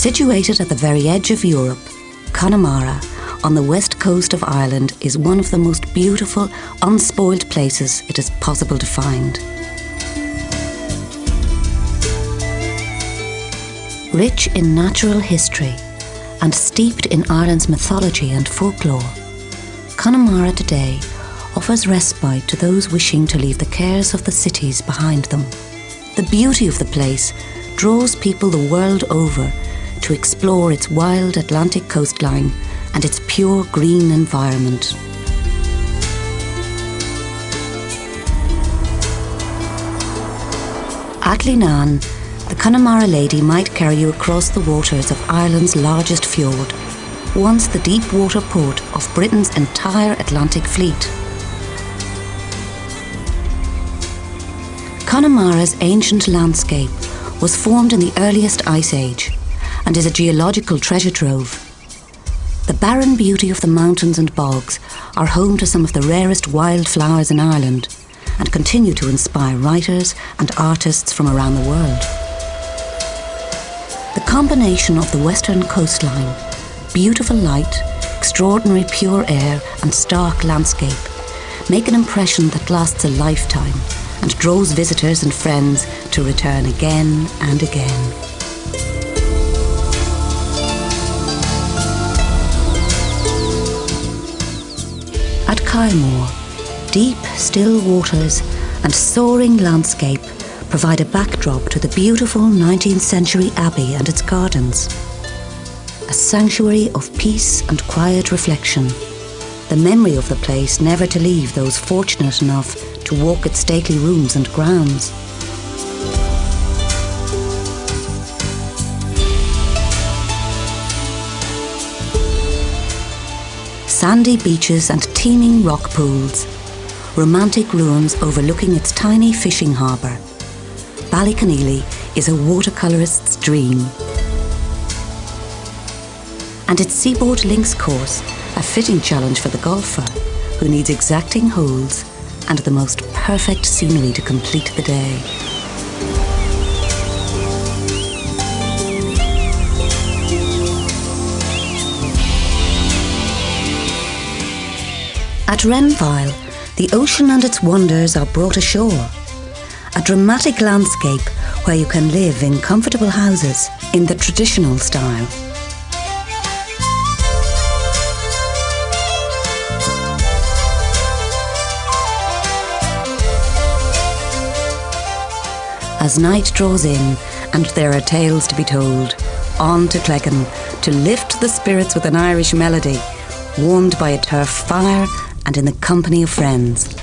Situated at the very edge of Europe, Connemara, on the west coast of Ireland, is one of the most beautiful, unspoiled places it is possible to find. Rich in natural history and steeped in Ireland's mythology and folklore, Connemara today offers respite to those wishing to leave the cares of the cities behind them. The beauty of the place draws people the world over to explore its wild Atlantic coastline and its pure green environment. At Linan, the Connemara lady might carry you across the waters of Ireland's largest fjord, once the deep water port of Britain's entire Atlantic fleet. Connemara's ancient landscape was formed in the earliest ice age and is a geological treasure trove. The barren beauty of the mountains and bogs are home to some of the rarest wildflowers in Ireland and continue to inspire writers and artists from around the world. The combination of the western coastline, beautiful light, extraordinary pure air and stark landscape make an impression that lasts a lifetime and draws visitors and friends to return again and again. At Kylmore, deep, still waters and soaring landscape provide a backdrop to the beautiful 19th century abbey and its gardens. A sanctuary of peace and quiet reflection, the memory of the place never to leave those fortunate enough to walk its stately rooms and grounds. Sandy beaches and teeming rock pools, romantic ruins overlooking its tiny fishing harbour. Ballyconneely is a watercolourist's dream. And its Seaboard Links course, a fitting challenge for the golfer who needs exacting holes and the most perfect scenery to complete the day. At Renville, the ocean and its wonders are brought ashore. A dramatic landscape where you can live in comfortable houses in the traditional style. As night draws in and there are tales to be told, on to Cleggan to lift the spirits with an Irish melody, warmed by a turf fire and in the company of friends.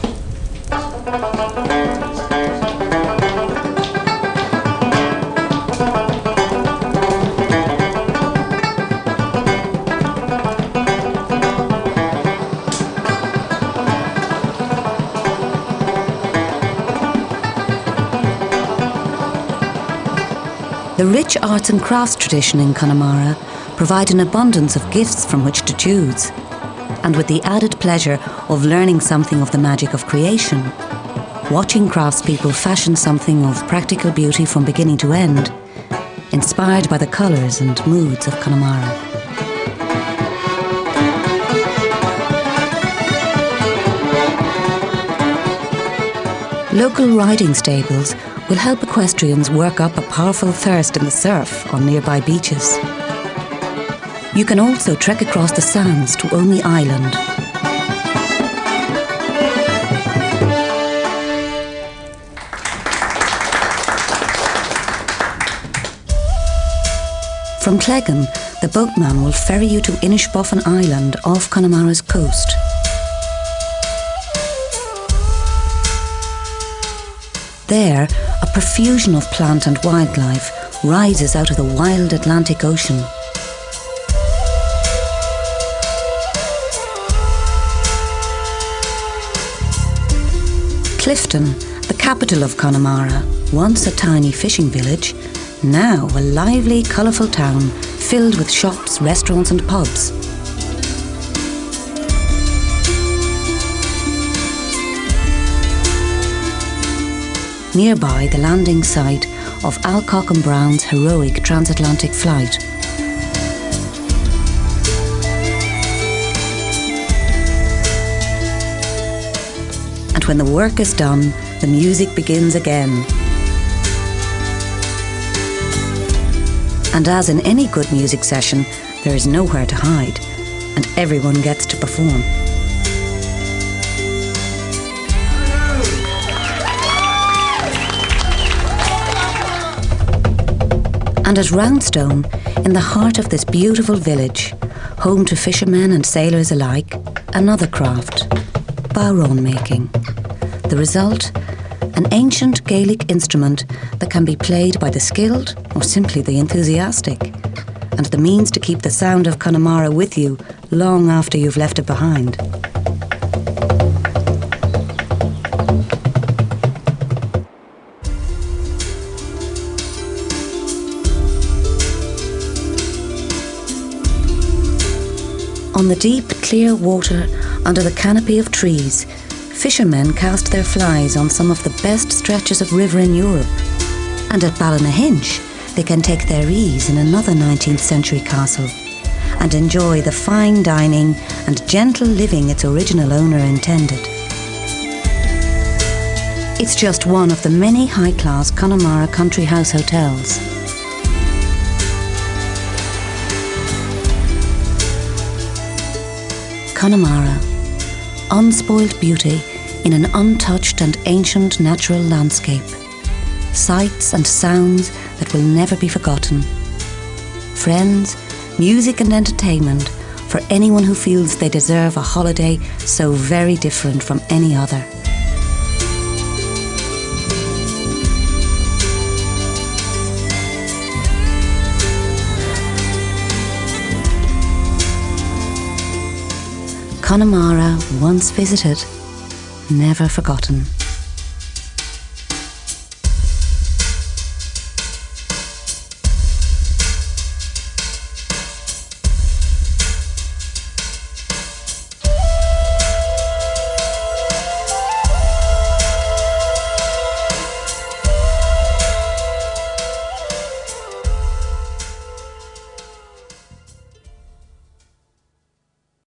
The rich arts and crafts tradition in Connemara provide an abundance of gifts from which to choose, and with the added pleasure of learning something of the magic of creation, watching craftspeople fashion something of practical beauty from beginning to end, inspired by the colours and moods of Connemara. Local riding stables will help equestrians work up a powerful thirst in the surf on nearby beaches. You can also trek across the sands to Omey Island. From Cleggan, the boatman will ferry you to Inishbofin Island off Connemara's coast. There, a profusion of plant and wildlife rises out of the wild Atlantic Ocean. Clifton, the capital of Connemara, once a tiny fishing village, now a lively, colourful town filled with shops, restaurants and pubs. Nearby, the landing site of Alcock and Brown's heroic transatlantic flight, And when the work is done, the music begins again. And as in any good music session, there is nowhere to hide, and everyone gets to perform. And at Roundstone, in the heart of this beautiful village, home to fishermen and sailors alike, another craft, bowron making. The result? An ancient Gaelic instrument that can be played by the skilled or simply the enthusiastic, and the means to keep the sound of Connemara with you long after you've left it behind. On the deep, clear water under the canopy of trees, fishermen cast their flies on some of the best stretches of river in Europe. And at Ballynahinch, they can take their ease in another 19th century castle and enjoy the fine dining and gentle living its original owner intended. It's just one of the many high-class Connemara country house hotels. Connemara, unspoiled beauty in an untouched and ancient natural landscape. Sights and sounds that will never be forgotten. Friends, music and entertainment for anyone who feels they deserve a holiday so very different from any other. Connemara, once visited, never forgotten.